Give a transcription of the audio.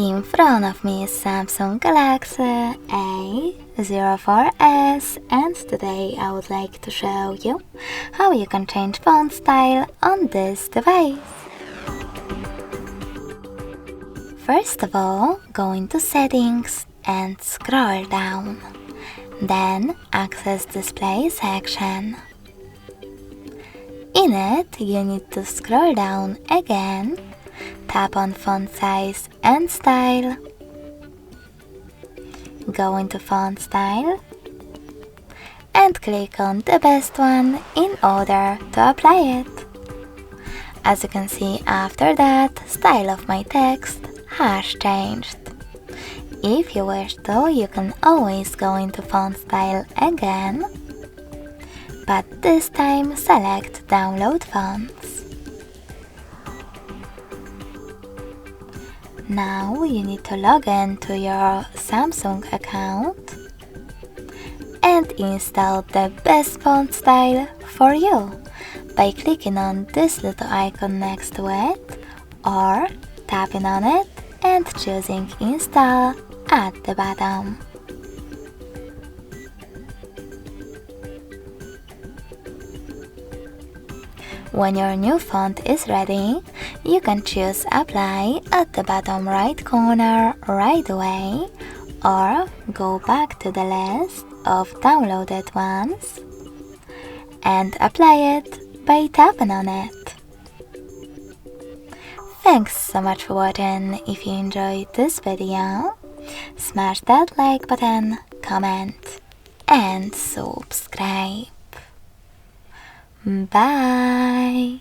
In front of me is Samsung Galaxy A04s, and today I would like to show you how you can change font style on this device. First of all, go into Settings and scroll down. Then access Display section. In it, you need to scroll down again, tap on Font Size and Style, go into Font Style, and click on the best one in order to apply it. As you can see, after that, style of my text has changed. If you wish to, you can always go into Font Style again, but this time select Download Fonts. Now you need to log in to your Samsung account and install the best font style for you by clicking on this little icon next to it or tapping on it and choosing Install at the bottom. When your new font is ready, you can choose Apply at the bottom right corner right away, or go back to the list of downloaded ones and apply it by tapping on it. Thanks so much for watching. If you enjoyed this video, smash that like button, comment and subscribe. Bye!